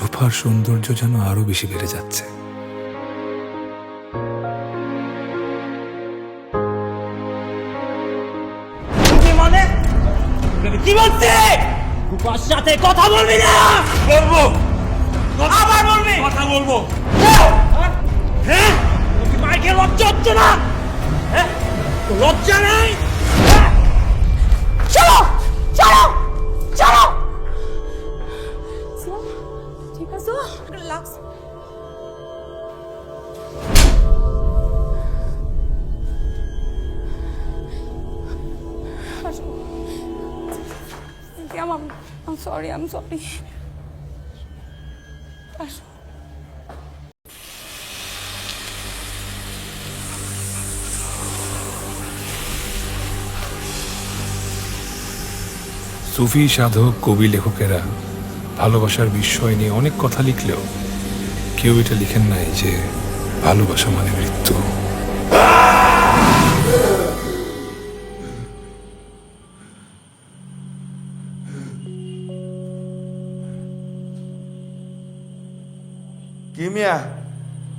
সোফার সৌন্দর্য যেন আরো বেশি বেড়ে যাচ্ছে। মানে কি বলছে? রূপার সাথে কথা বলবি না। বলবো, আবার বলবি? কথা বলবো। হ্যাঁ, তুই মাইকে লজ্জা হচ্ছে না? হ্যাঁ, তোর লজ্জা নেই? হ্যাঁ? চলো চলো চলো। ঠিক আছে, রিল্যাক্স। I'm sorry. সুফি সাধক, কবি, লেখকেরা ভালোবাসার বিস্ময় নিয়ে অনেক কথা লিখলেও কেউ এটা লিখেন নাই যে ভালোবাসা মানে মৃত্যু। কি মিয়া,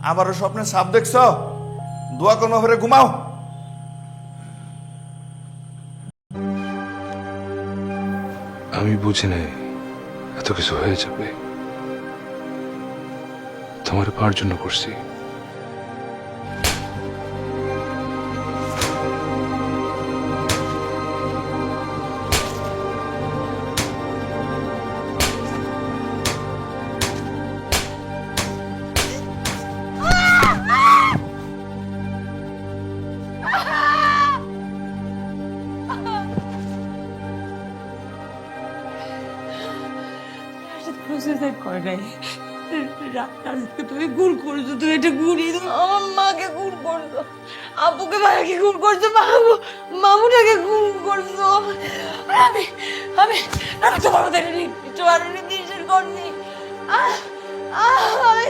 আবারও স্বপ্নে সাপ দেখছ? দোয়া কোনো ঘরে ঘুমাও। আমি বুঝি নাই এত কিছু হয়ে যাবে। তোমার পাওয়ার জন্য করছি। সুইসাইড করে নাই। রাজকে তুমি গুল করেছো, তুমি এটা গুলি দাও। আমার মাকে গুল করছো, আব্বুকে ভাইকে গুল করছো, মামুটাকে গুল করছো। আমি আমি আমি তোমার মধ্যে নির্দিষ্ট আর নির্দিষ্ট করনি। আমি